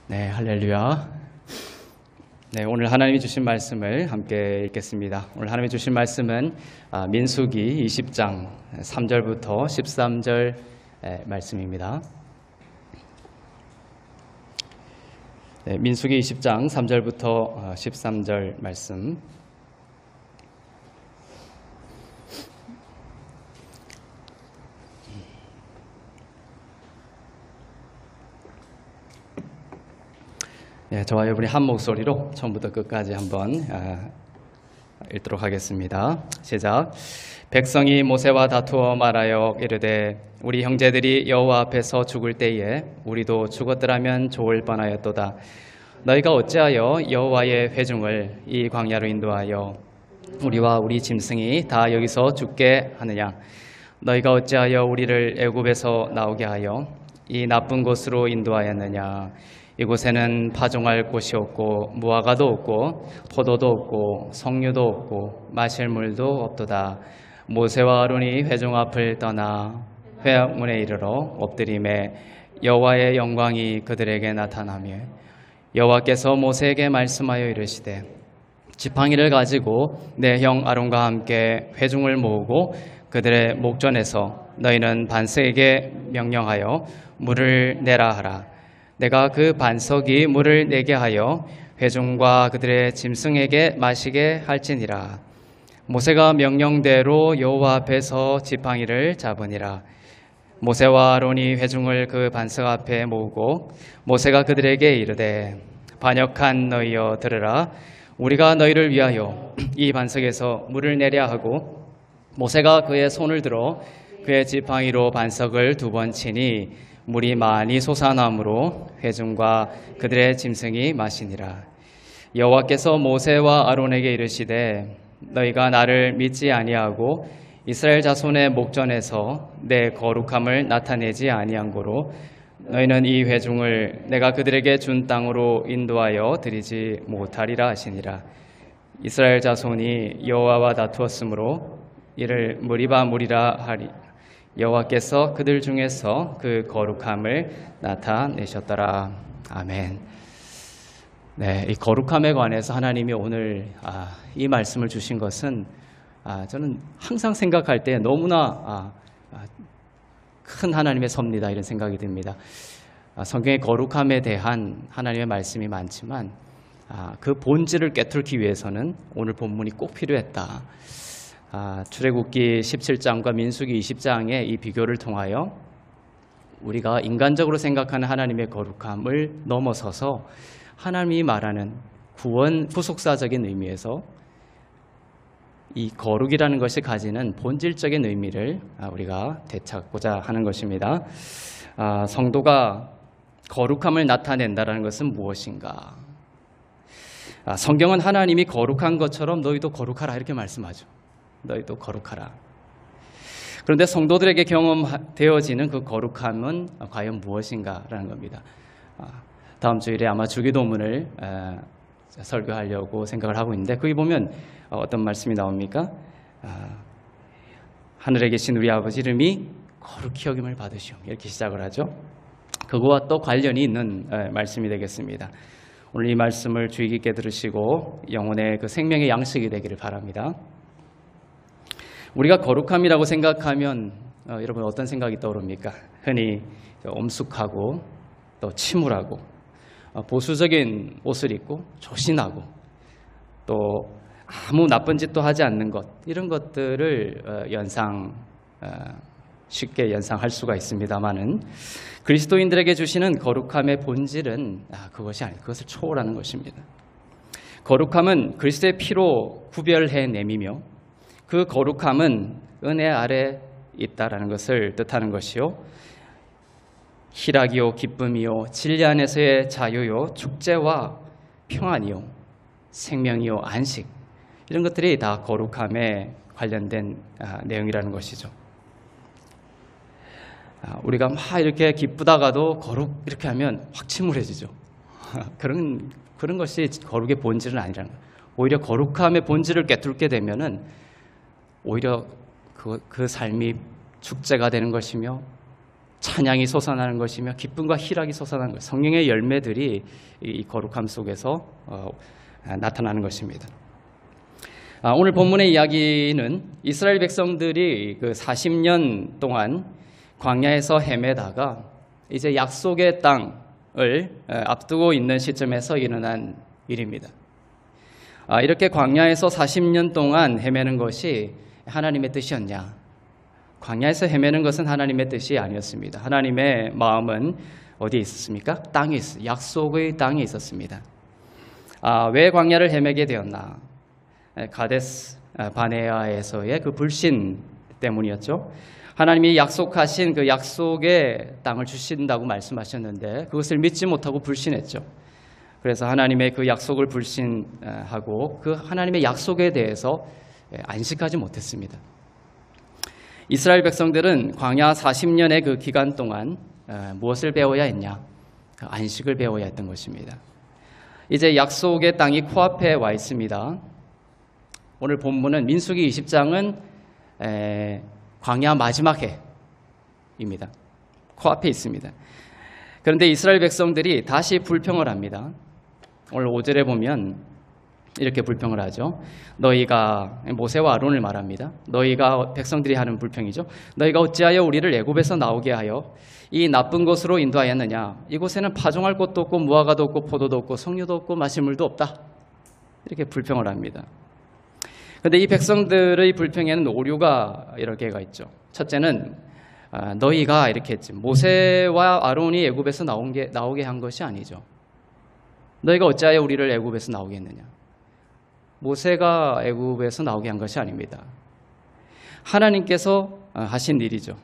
네, 할렐루야. 네, 오늘 하나님이 주신 말씀을 함께 읽겠습니다. 오늘 하나님이 주신 말씀은 민수기 20장 3절부터 13절 말씀입니다. 네, 민수기 20장 3절부터 13절 말씀. 네, 저와 여러분이 한 목소리로 처음부터 끝까지 한번 읽도록 하겠습니다. 시작. 백성이 모세와 다투어 말하여 이르되 우리 형제들이 여호와 앞에서 죽을 때에 우리도 죽었더라면 좋을 뻔하였도다. 너희가 어찌하여 여호와의 회중을 이 광야로 인도하여 우리와 우리 짐승이 다 여기서 죽게 하느냐? 너희가 어찌하여 우리를 애굽에서 나오게 하여 이 나쁜 곳으로 인도하였느냐? 이곳에는 파종할 곳이 없고 무화과도 없고 포도도 없고 석류도 없고 마실 물도 없도다. 모세와 아론이 회중 앞을 떠나 회문에 이르러 엎드림에 여호와의 영광이 그들에게 나타나며 여호와께서 모세에게 말씀하여 이르시되 지팡이를 가지고 내 형 아론과 함께 회중을 모으고 그들의 목전에서 너희는 반석에게 명령하여 물을 내라 하라. 내가 그 반석이 물을 내게 하여 회중과 그들의 짐승에게 마시게 할지니라. 모세가 명령대로 여호와 앞에서 지팡이를 잡으니라. 모세와 아론이 회중을 그 반석 앞에 모으고 모세가 그들에게 이르되 반역한 너희여 들으라. 우리가 너희를 위하여 이 반석에서 물을 내려 하고 모세가 그의 손을 들어 그의 지팡이로 반석을 2번 치니 물이 많이 솟아나므로 회중과 그들의 짐승이 마시니라. 여호와께서 모세와 아론에게 이르시되 너희가 나를 믿지 아니하고 이스라엘 자손의 목전에서 내 거룩함을 나타내지 아니한 고로 너희는 이 회중을 내가 그들에게 준 땅으로 인도하여 드리지 못하리라 하시니라. 이스라엘 자손이 여호와와 다투었으므로 이를 무리라 하리. 여호와께서 그들 중에서 그 거룩함을 나타내셨더라. 아멘. 네, 이 거룩함에 관해서 하나님이 오늘 이 말씀을 주신 것은 저는 항상 생각할 때 너무나 큰 하나님의 섭니다 이런 생각이 듭니다. 성경의 거룩함에 대한 하나님의 말씀이 많지만 그 본질을 깨뚫기 위해서는 오늘 본문이 꼭 필요했다. 출애굽기 17장과 민수기 20장의 이 비교를 통하여 우리가 인간적으로 생각하는 하나님의 거룩함을 넘어서서 하나님이 말하는 구원, 구속사적인 의미에서 이 거룩이라는 것이 가지는 본질적인 의미를 우리가 되찾고자 하는 것입니다. 성도가 거룩함을 나타낸다는 것은 무엇인가? 성경은 하나님이 거룩한 것처럼 너희도 거룩하라 이렇게 말씀하죠. 너희도 거룩하라. 그런데 성도들에게 경험되어지는 그 거룩함은 과연 무엇인가라는 겁니다. 다음 주일에 아마 주기도문을 설교하려고 생각을 하고 있는데 거기 보면 어떤 말씀이 나옵니까? 하늘에 계신 우리 아버지 이름이 거룩히 여김을 받으시오. 이렇게 시작을 하죠. 그거와 또 관련이 있는 말씀이 되겠습니다. 오늘 이 말씀을 주의 깊게 들으시고 영혼의 그 생명의 양식이 되기를 바랍니다. 우리가 거룩함이라고 생각하면 여러분 어떤 생각이 떠오릅니까? 흔히 엄숙하고 또 침울하고 보수적인 옷을 입고 조신하고 또 아무 나쁜 짓도 하지 않는 것 이런 것들을 쉽게 연상할 수가 있습니다만은 그리스도인들에게 주시는 거룩함의 본질은 그것이 아니고 그것을 초월하는 것입니다. 거룩함은 그리스도의 피로 구별해내미며 그 거룩함은 은혜 아래 있다라는 것을 뜻하는 것이요. 희락이요, 기쁨이요, 진리 안에서의 자유요, 축제와 평안이요, 생명이요, 안식 이런 것들이 다 거룩함에 관련된 내용이라는 것이죠. 우리가 막 이렇게 기쁘다가도 거룩 이렇게 하면 확 침울해지죠. 그런 것이 거룩의 본질은 아니라는 거예요. 오히려 거룩함의 본질을 깨뚫게 되면은 오히려 그 삶이 축제가 되는 것이며 찬양이 솟아나는 것이며 기쁨과 희락이 솟아나는 것, 성령의 열매들이 이 거룩함 속에서 나타나는 것입니다. 오늘 본문의 이야기는 이스라엘 백성들이 그 40년 동안 광야에서 헤매다가 이제 약속의 땅을 앞두고 있는 시점에서 일어난 일입니다. 이렇게 광야에서 40년 동안 헤매는 것이 하나님의 뜻이었냐? 광야에서 헤매는 것은 하나님의 뜻이 아니었습니다. 하나님의 마음은 어디에 있었습니까? 땅에 있었습니다. 약속의 땅에 있었습니다. 왜 광야를 헤매게 되었나? 가데스 바네아에서의 그 불신 때문이었죠. 하나님이 약속하신 그 약속의 땅을 주신다고 말씀하셨는데 그것을 믿지 못하고 불신했죠. 그래서 하나님의 그 약속을 불신하고 그 하나님의 약속에 대해서 안식하지 못했습니다. 이스라엘 백성들은 광야 40년의 그 기간 동안 무엇을 배워야 했냐? 안식을 배워야 했던 것입니다. 이제 약속의 땅이 코앞에 와 있습니다. 오늘 본문은 민수기 20장은 광야 마지막 해입니다. 코앞에 있습니다. 그런데 이스라엘 백성들이 다시 불평을 합니다. 오늘 5절에 보면 이렇게 불평을 하죠. 너희가 모세와 아론을 말합니다. 너희가 백성들이 하는 불평이죠. 너희가 어찌하여 우리를 애굽에서 나오게 하여 이 나쁜 곳으로 인도하였느냐? 이곳에는 파종할 곳도 없고 무화과도 없고 포도도 없고 석류도 없고 마실 물도 없다. 이렇게 불평을 합니다. 그런데 이 백성들의 불평에는 오류가 여러 개가 있죠. 첫째는 너희가 이렇게 했지. 모세와 아론이 애굽에서 나오게 한 것이 아니죠. 너희가 어찌하여 우리를 애굽에서 나오게 했느냐? 모세가 애굽에서 나오게 한 것이 아닙니다. 하나님께서 하신 일이죠.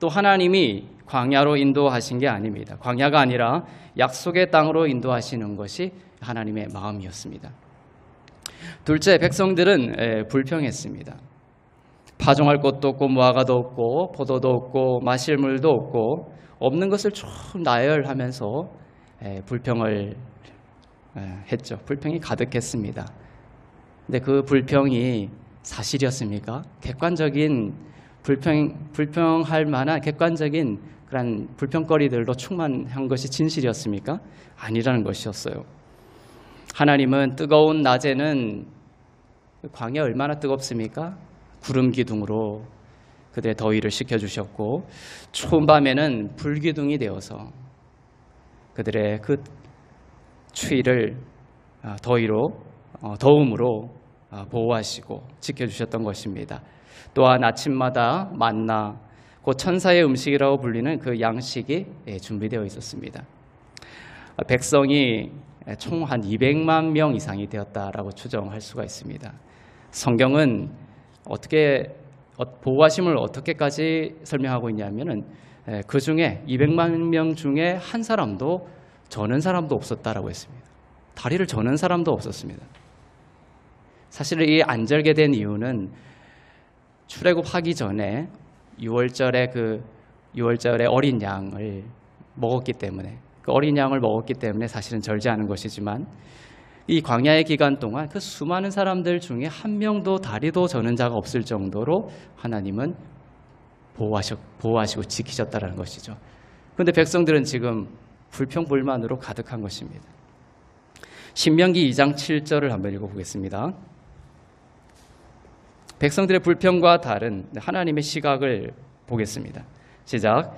또 하나님이 광야로 인도하신 게 아닙니다. 광야가 아니라 약속의 땅으로 인도하시는 것이 하나님의 마음이었습니다. 둘째, 백성들은 불평했습니다. 파종할 곳도 없고 무화과도 없고 포도도 없고 마실 물도 없고 없는 것을 쭉 나열하면서 불평을 했죠. 불평이 가득했습니다. 근데 그 불평이 사실이었습니까? 객관적인 불평할 만한 객관적인 그런 불평거리들로 충만한 것이 진실이었습니까? 아니라는 것이었어요. 하나님은 뜨거운 낮에는 광야 얼마나 뜨겁습니까? 구름 기둥으로 그들의 더위를 식혀주셨고 추운 밤에는 불기둥이 되어서 그들의 그 추위를 더움으로 보호하시고 지켜주셨던 것입니다. 또한 아침마다 만나 곧 천사의 음식이라고 불리는 그 양식이 준비되어 있었습니다. 백성이 총 한 200만 명 이상이 되었다라고 추정할 수가 있습니다. 성경은 보호하심을 어떻게까지 설명하고 있냐면은 그 중에 200만 명 중에 한 사람도 저는 사람도 없었다라고 했습니다. 다리를 저는 사람도 없었습니다. 사실 이 안절게 된 이유는 출애굽하기 전에 6월절에 어린 양을 먹었기 때문에 그 어린 양을 먹었기 때문에 사실은 절제하는 것이지만 이 광야의 기간 동안 그 수많은 사람들 중에 한 명도 다리도 저는 자가 없을 정도로 하나님은 보호하시고 지키셨다는 것이죠. 그런데 백성들은 지금 불평불만으로 가득한 것입니다. 신명기 2장 7절을 한번 읽어보겠습니다. 백성들의 불평과 다른 하나님의 시각을 보겠습니다. 시작.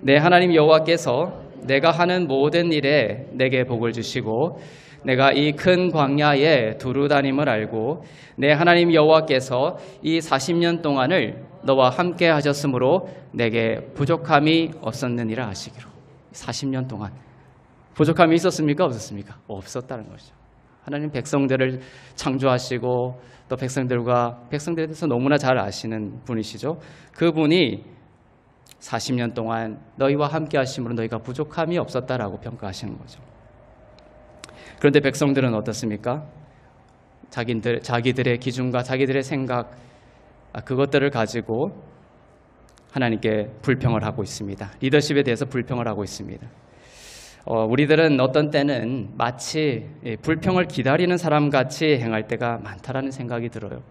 내 하나님 여호와께서 내가 하는 모든 일에 내게 복을 주시고 내가 이 큰 광야에 두루 다님을 알고 내 하나님 여호와께서 이 40년 동안을 너와 함께 하셨으므로 내게 부족함이 없었느니라 하시기로. 40년 동안 부족함이 있었습니까? 없었습니까? 없었다는 것이죠. 하나님 백성들을 창조하시고 또 백성들에 대해서 너무나 잘 아시는 분이시죠. 그분이 40년 동안 너희와 함께 하심으로 너희가 부족함이 없었다라고 평가하시는 거죠. 그런데 백성들은 어떻습니까? 자기들의 기준과 자기들의 생각 그것들을 가지고 하나님께 불평을 하고 있습니다. 리더십에 대해서 불평을 하고 있습니다. 우리들은 어떤 때는 마치 불평을 기다리는 사람같이 행할 때가 많다라는 생각이 들어요.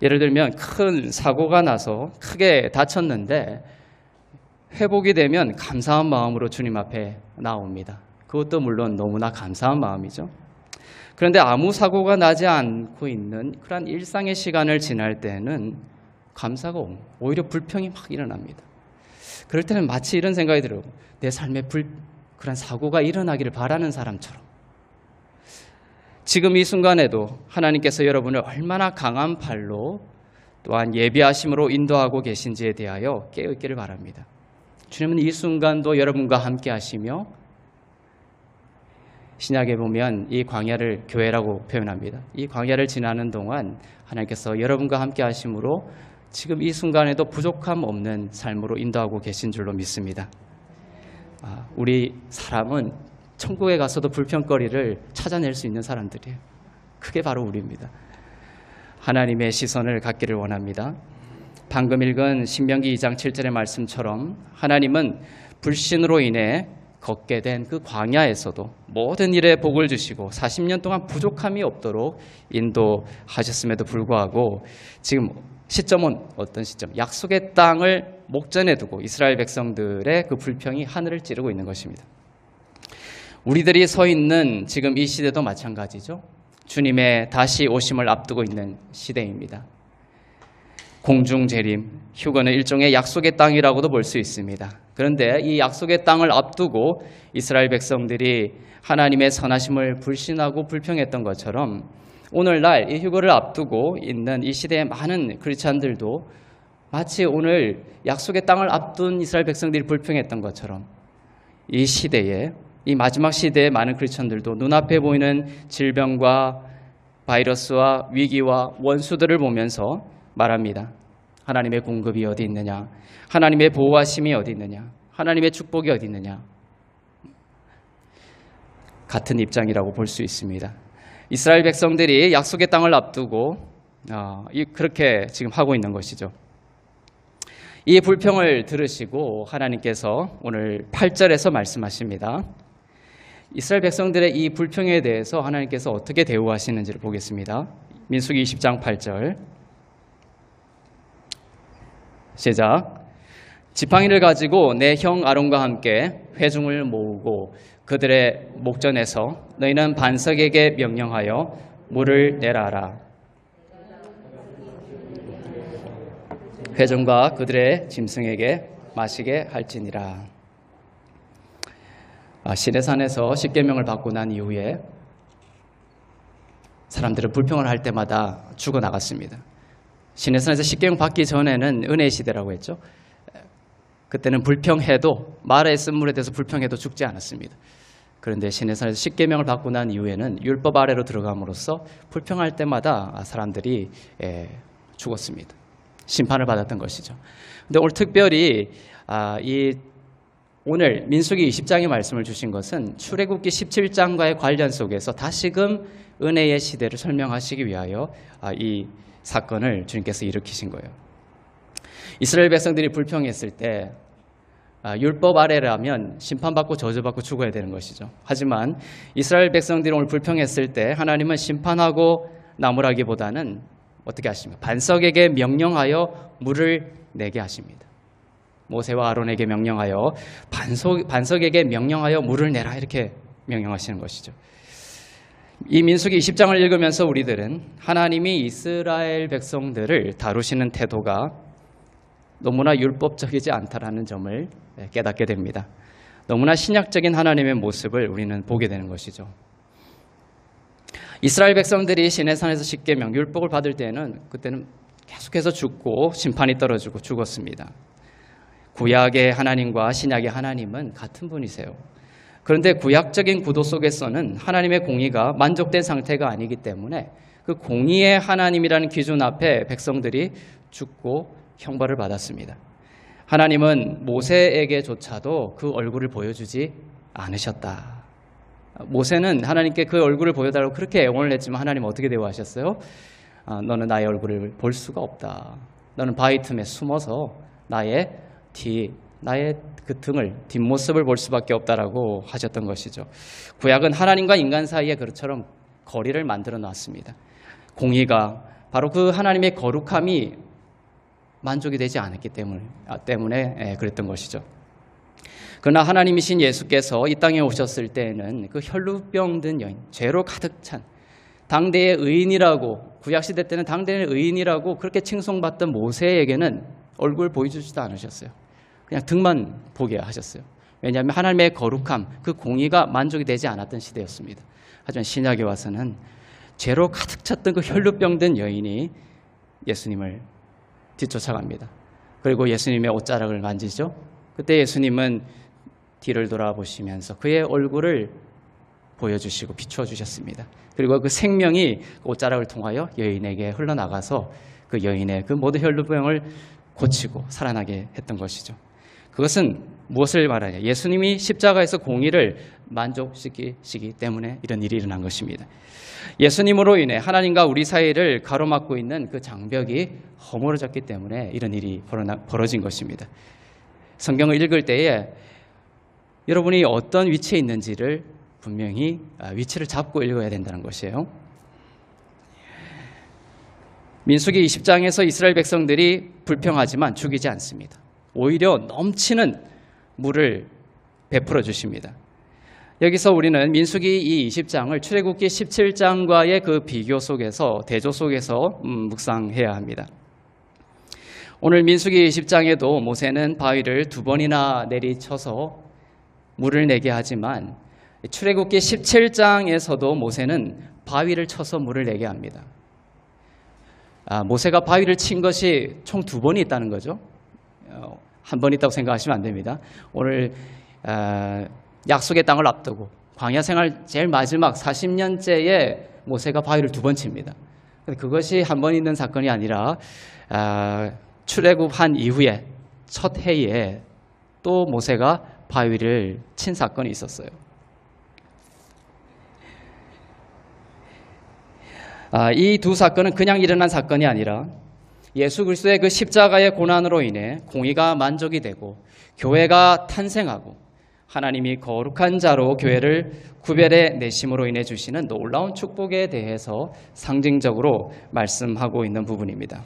예를 들면 큰 사고가 나서 크게 다쳤는데 회복이 되면 감사한 마음으로 주님 앞에 나옵니다. 그것도 물론 너무나 감사한 마음이죠. 그런데 아무 사고가 나지 않고 있는 그런 일상의 시간을 지날 때는 감사가 오히려 불평이 막 일어납니다. 그럴 때는 마치 이런 생각이 들어요. 내 삶에 그런 사고가 일어나기를 바라는 사람처럼. 지금 이 순간에도 하나님께서 여러분을 얼마나 강한 팔로 또한 예비하심으로 인도하고 계신지에 대하여 깨어있기를 바랍니다. 주님은 이 순간도 여러분과 함께 하시며 신약에 보면 이 광야를 교회라고 표현합니다. 이 광야를 지나는 동안 하나님께서 여러분과 함께 하심으로 지금 이 순간에도 부족함 없는 삶으로 인도하고 계신 줄로 믿습니다. 우리 사람은 천국에 가서도 불평거리를 찾아낼 수 있는 사람들이에요. 그게 바로 우리입니다. 하나님의 시선을 갖기를 원합니다. 방금 읽은 신명기 2장 7절의 말씀처럼 하나님은 불신으로 인해 걷게 된 그 광야에서도 모든 일에 복을 주시고 40년 동안 부족함이 없도록 인도하셨음에도 불구하고 지금 시점은 어떤 시점? 약속의 땅을 목전에 두고 이스라엘 백성들의 그 불평이 하늘을 찌르고 있는 것입니다. 우리들이 서 있는 지금 이 시대도 마찬가지죠. 주님의 다시 오심을 앞두고 있는 시대입니다. 공중재림, 휴거는 일종의 약속의 땅이라고도 볼 수 있습니다. 그런데 이 약속의 땅을 앞두고 이스라엘 백성들이 하나님의 선하심을 불신하고 불평했던 것처럼 오늘날 이 휴거를 앞두고 있는 이 시대의 많은 크리스찬들도 마치 오늘 약속의 땅을 앞둔 이스라엘 백성들이 불평했던 것처럼 이 시대에 이 마지막 시대의 많은 크리스찬들도 눈앞에 보이는 질병과 바이러스와 위기와 원수들을 보면서 말합니다. 하나님의 공급이 어디 있느냐? 하나님의 보호하심이 어디 있느냐? 하나님의 축복이 어디 있느냐? 같은 입장이라고 볼 수 있습니다. 이스라엘 백성들이 약속의 땅을 앞두고 그렇게 지금 하고 있는 것이죠. 이 불평을 들으시고 하나님께서 오늘 8절에서 말씀하십니다. 이스라엘 백성들의 이 불평에 대해서 하나님께서 어떻게 대우하시는지를 보겠습니다. 민수기 20장 8절 시작. 지팡이를 가지고 내 형 아론과 함께 회중을 모으고 그들의 목전에서 너희는 반석에게 명령하여 물을 내라라. 회중과 그들의 짐승에게 마시게 할지니라. 시내산에서 십계명을 받고 난 이후에 사람들은 불평을 할 때마다 죽어나갔습니다. 시내산에서 십계명 받기 전에는 은혜의 시대라고 했죠. 그때는 불평해도 말의 쓴물에 대해서 불평해도 죽지 않았습니다. 그런데 시내산에서 십계명을 받고 난 이후에는 율법 아래로 들어감으로써 불평할 때마다 사람들이 죽었습니다. 심판을 받았던 것이죠. 근데 오늘 특별히 오늘 민수기 20장의 말씀을 주신 것은 출애굽기 17장과의 관련 속에서 다시금 은혜의 시대를 설명하시기 위하여 이 사건을 주님께서 일으키신 거예요. 이스라엘 백성들이 불평했을 때 율법 아래라면 심판받고 저주받고 죽어야 되는 것이죠. 하지만 이스라엘 백성들이 오늘 불평했을 때 하나님은 심판하고 나무라기보다는 어떻게 하십니까? 반석에게 명령하여 물을 내게 하십니다. 모세와 아론에게 명령하여 반석에게 명령하여 물을 내라 이렇게 명령하시는 것이죠. 이 민수기 20장을 읽으면서 우리들은 하나님이 이스라엘 백성들을 다루시는 태도가 너무나 율법적이지 않다라는 점을 깨닫게 됩니다. 너무나 신약적인 하나님의 모습을 우리는 보게 되는 것이죠. 이스라엘 백성들이 시내산에서 십계명 율법을 받을 때는 그때는 계속해서 죽고 심판이 떨어지고 죽었습니다. 구약의 하나님과 신약의 하나님은 같은 분이세요. 그런데 구약적인 구도 속에서는 하나님의 공의가 만족된 상태가 아니기 때문에 그 공의의 하나님이라는 기준 앞에 백성들이 죽고 형벌을 받았습니다. 하나님은 모세에게조차도 그 얼굴을 보여주지 않으셨다. 모세는 하나님께 그 얼굴을 보여달라고 그렇게 애원을 했지만 하나님은 어떻게 대우하셨어요? 너는 나의 얼굴을 볼 수가 없다. 너는 바위 틈에 숨어서 나의 그 등을 뒷모습을 볼 수밖에 없다라고 하셨던 것이죠. 구약은 하나님과 인간 사이에 그처럼 거리를 만들어 놨습니다. 공의가 바로 그 하나님의 거룩함이 만족이 되지 않았기 때문에 그랬던 것이죠. 그러나 하나님이신 예수께서 이 땅에 오셨을 때에는 그 혈루병 든 여인, 죄로 가득 찬 당대의 의인이라고, 구약시대 때는 당대의 의인이라고 그렇게 칭송받던 모세에게는 얼굴 보여주지도 않으셨어요. 그냥 등만 보게 하셨어요. 왜냐하면 하나님의 거룩함, 그 공의가 만족이 되지 않았던 시대였습니다. 하지만 신약에 와서는 죄로 가득 찼던 그 혈루병 든 여인이 예수님을 뒤쫓아갑니다. 그리고 예수님의 옷자락을 만지죠. 그때 예수님은 뒤를 돌아보시면서 그의 얼굴을 보여주시고 비추어주셨습니다. 그리고 그 생명이 옷자락을 통하여 여인에게 흘러나가서 그 여인의 그 모든 혈루병을 고치고 살아나게 했던 것이죠. 그것은 무엇을 말하냐? 예수님이 십자가에서 공의를 만족시키시기 때문에 이런 일이 일어난 것입니다. 예수님으로 인해 하나님과 우리 사이를 가로막고 있는 그 장벽이 허물어졌기 때문에 이런 일이 벌어진 것입니다. 성경을 읽을 때에 여러분이 어떤 위치에 있는지를 분명히 위치를 잡고 읽어야 된다는 것이에요. 민수기 20장에서 이스라엘 백성들이 불평하지만 죽이지 않습니다. 오히려 넘치는 물을 베풀어 주십니다. 여기서 우리는 민수기 이 20장을 출애굽기 17장과의 그 비교 속에서, 대조 속에서 묵상해야 합니다. 오늘 민수기 20장에도 모세는 바위를 2번이나 내리쳐서 물을 내게 하지만 출애굽기 17장에서도 모세는 바위를 쳐서 물을 내게 합니다. 모세가 바위를 친 것이 총 2번이 있다는 거죠. 한 번 있다고 생각하시면 안 됩니다. 오늘 약속의 땅을 앞두고 광야 생활 제일 마지막 40년째에 모세가 바위를 2번 칩니다. 그것이 한 번 있는 사건이 아니라 출애굽한 이후에 첫 해에 또 모세가 바위를 친 사건이 있었어요. 이 두 사건은 그냥 일어난 사건이 아니라 예수 그리스도의 그 십자가의 고난으로 인해 공의가 만족이 되고 교회가 탄생하고 하나님이 거룩한 자로 교회를 구별해 내심으로 인해 주시는 놀라운 축복에 대해서 상징적으로 말씀하고 있는 부분입니다.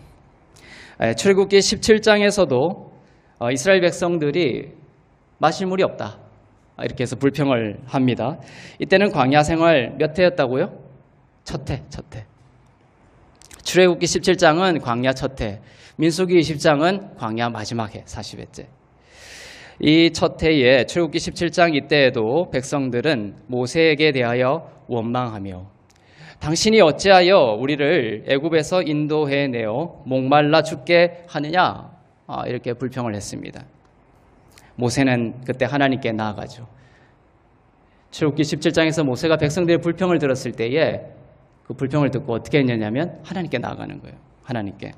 출애굽기 17장에서도 이스라엘 백성들이 마실 물이 없다 이렇게 해서 불평을 합니다. 이때는 광야 생활 몇 해였다고요? 첫 해. 출애굽기 17장은 광야 첫 해, 민수기 20장은 광야 마지막 해, 40회째. 이 첫 해에 출애굽기 17장 이때에도 백성들은 모세에게 대하여 원망하며 당신이 어찌하여 우리를 애굽에서 인도해내어 목말라 죽게 하느냐 이렇게 불평을 했습니다. 모세는 그때 하나님께 나아가죠. 출애굽기 17장에서 모세가 백성들의 불평을 들었을 때에 그 불평을 듣고 어떻게 했냐면 하나님께 나아가는 거예요. 하나님께.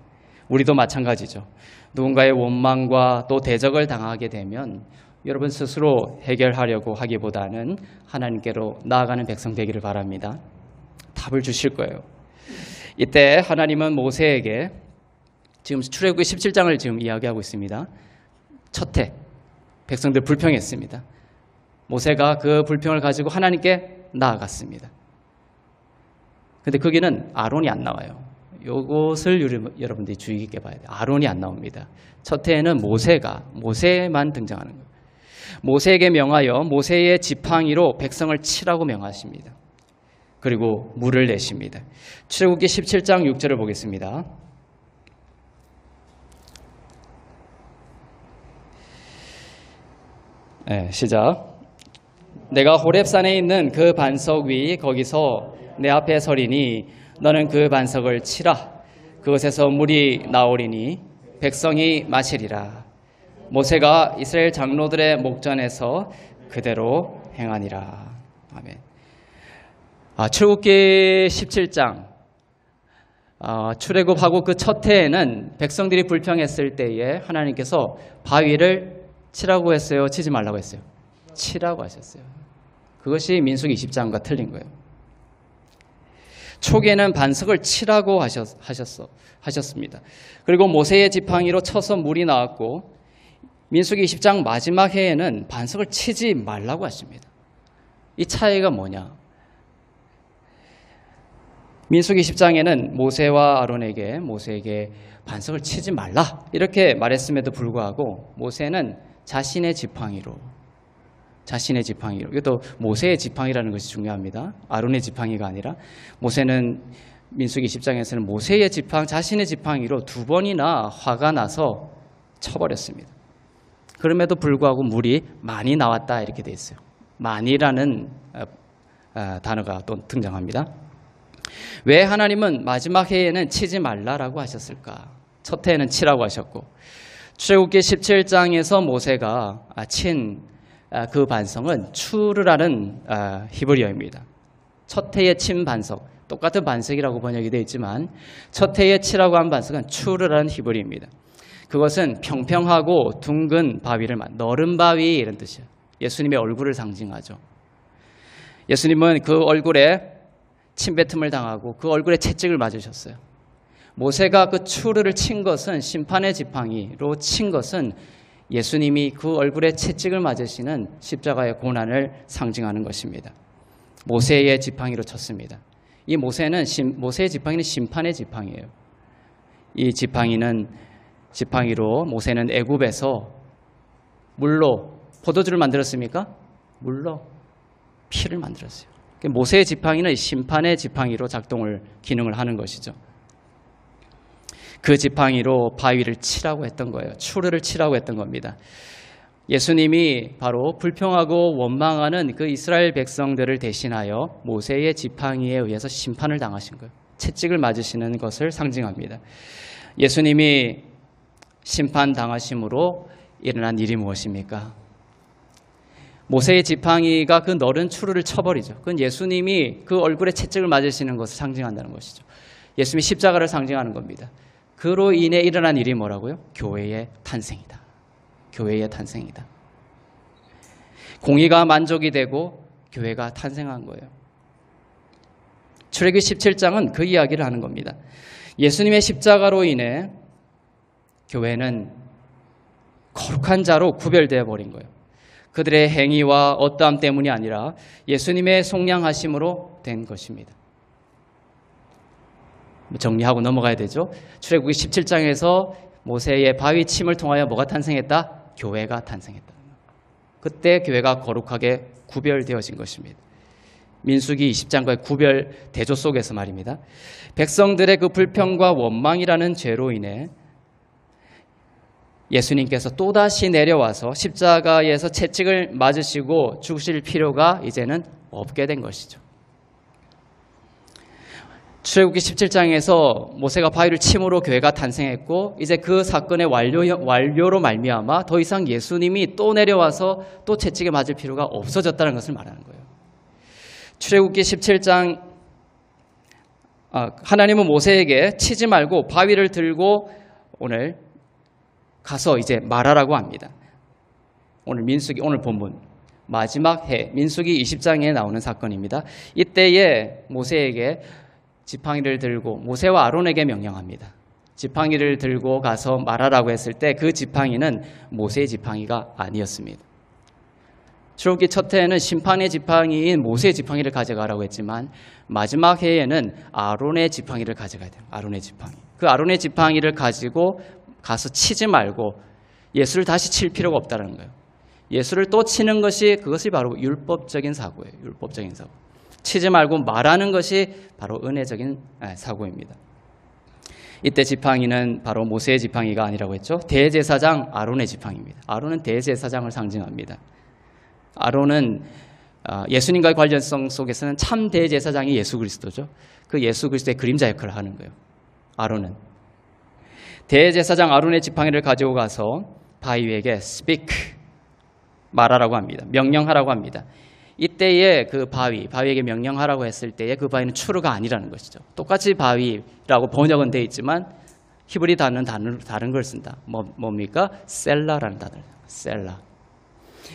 우리도 마찬가지죠. 누군가의 원망과 또 대적을 당하게 되면 여러분 스스로 해결하려고 하기보다는 하나님께로 나아가는 백성 되기를 바랍니다. 답을 주실 거예요. 이때 하나님은 모세에게 지금 출애굽기 17장을 지금 이야기하고 있습니다. 첫 해 백성들 불평했습니다. 모세가 그 불평을 가지고 하나님께 나아갔습니다. 근데 거기는 아론이 안 나와요. 이것을 여러분들이 주의 깊게 봐야 돼요. 아론이 안 나옵니다. 첫 해에는 모세만 등장하는 거예요. 모세에게 명하여 모세의 지팡이로 백성을 치라고 명하십니다. 그리고 물을 내십니다. 출애굽기 17장 6절을 보겠습니다. 시작. 내가 호렙산에 있는 그 반석 위 거기서 내 앞에 서리니 너는 그 반석을 치라. 그것에서 물이 나오리니 백성이 마시리라. 모세가 이스라엘 장로들의 목전에서 그대로 행하니라. 아멘. 출애굽기 17장 출애굽하고 그 첫 해에는 백성들이 불평했을 때에 하나님께서 바위를 치라고 했어요? 치지 말라고 했어요? 치라고 하셨어요. 그것이 민수기 20장과 틀린 거예요. 초기에는 반석을 치라고 하셨습니다. 그리고 모세의 지팡이로 쳐서 물이 나왔고 민수기 20장 마지막 해에는 반석을 치지 말라고 하십니다. 이 차이가 뭐냐? 민수기 10장에는 모세와 아론에게 모세에게 반석을 치지 말라 이렇게 말했음에도 불구하고 모세는 자신의 지팡이로. 이것도 모세의 지팡이라는 것이 중요합니다. 아론의 지팡이가 아니라 모세는 민수기 20장에서는 모세의 자신의 지팡이로 2번이나 화가 나서 쳐버렸습니다. 그럼에도 불구하고 물이 많이 나왔다 이렇게 돼 있어요. 많이라는 단어가 또 등장합니다. 왜 하나님은 마지막 해에는 치지 말라라고 하셨을까? 첫 해에는 치라고 하셨고 출애굽기 17장에서 모세가 친 그 반성은 추르라는 히브리어입니다. 첫 해에 친 반석, 똑같은 반석이라고 번역이 되어 있지만 첫 해에 치라고 한 반석은 추르라는 히브리어입니다. 그것은 평평하고 둥근 바위를 너른 바위 이런 뜻이에요. 예수님의 얼굴을 상징하죠. 예수님은 그 얼굴에 침뱉음을 당하고 그 얼굴에 채찍을 맞으셨어요. 모세가 그 추르를 친 것은 심판의 지팡이로 친 것은 예수님이 그 얼굴에 채찍을 맞으시는 십자가의 고난을 상징하는 것입니다. 모세의 지팡이로 쳤습니다. 이 모세의 지팡이는 심판의 지팡이에요. 이 지팡이로 모세는 애굽에서 물로 포도주를 만들었습니까? 물로 피를 만들었어요. 모세의 지팡이는 심판의 지팡이로 기능을 하는 것이죠. 그 지팡이로 바위를 치라고 했던 거예요. 추르를 치라고 했던 겁니다. 예수님이 바로 불평하고 원망하는 그 이스라엘 백성들을 대신하여 모세의 지팡이에 의해서 심판을 당하신 거예요. 채찍을 맞으시는 것을 상징합니다. 예수님이 심판당하심으로 일어난 일이 무엇입니까? 모세의 지팡이가 그 너른 추루를 쳐버리죠. 그건 예수님이 그 얼굴에 채찍을 맞으시는 것을 상징한다는 것이죠. 예수님이 십자가를 상징하는 겁니다. 그로 인해 일어난 일이 뭐라고요? 교회의 탄생이다. 교회의 탄생이다. 공의가 만족이 되고 교회가 탄생한 거예요. 출애굽기 17장은 그 이야기를 하는 겁니다. 예수님의 십자가로 인해 교회는 거룩한 자로 구별되어 버린 거예요. 그들의 행위와 어떠함 때문이 아니라 예수님의 속량하심으로 된 것입니다. 정리하고 넘어가야 되죠. 출애굽기 17장에서 모세의 바위 침을 통하여 뭐가 탄생했다? 교회가 탄생했다. 그때 교회가 거룩하게 구별되어진 것입니다. 민수기 20장과의 구별 대조 속에서 말입니다. 백성들의 그 불평과 원망이라는 죄로 인해 예수님께서 또다시 내려와서 십자가에서 채찍을 맞으시고 죽으실 필요가 이제는 없게 된 것이죠. 출애굽기 17장에서 모세가 바위를 침으로 교회가 탄생했고 이제 그 사건의 완료로 말미암아 더 이상 예수님이 또 내려와서 또 채찍에 맞을 필요가 없어졌다는 것을 말하는 거예요. 출애굽기 17장 하나님은 모세에게 치지 말고 바위를 들고 오늘 가서 이제 말하라고 합니다. 오늘 본문 마지막 해 민수기 20장에 나오는 사건입니다. 이때에 모세에게 지팡이를 들고 모세와 아론에게 명령합니다. 지팡이를 들고 가서 말하라고 했을 때 그 지팡이는 모세의 지팡이가 아니었습니다. 출애굽기 첫 해에는 심판의 지팡이인 모세의 지팡이를 가져가라고 했지만 마지막 해에는 아론의 지팡이를 가져가야 돼요. 아론의 지팡이. 그 아론의 지팡이를 가지고 가서 치지 말고 예수를 다시 칠 필요가 없다는 거예요. 예수를 또 치는 그것이 바로 율법적인 사고예요. 율법적인 사고. 치지 말고 말하는 것이 바로 은혜적인 사고입니다. 이때 지팡이는 바로 모세의 지팡이가 아니라고 했죠. 대제사장 아론의 지팡이입니다. 아론은 대제사장을 상징합니다. 아론은 예수님과의 관련성 속에서는 참 대제사장이 예수 그리스도죠. 그 예수 그리스도의 그림자 역할을 하는 거예요. 아론은. 대제사장 아론의 지팡이를 가지고 가서 바위에게 speak, 말하라고 합니다. 명령하라고 합니다. 이때의 그 바위에게 명령하라고 했을 때의 그 바위는 추루가 아니라는 것이죠. 똑같이 바위라고 번역은 되어 있지만 히브리 단어는 다른 걸 쓴다. 뭡니까? 셀라라는 단어. 셀라.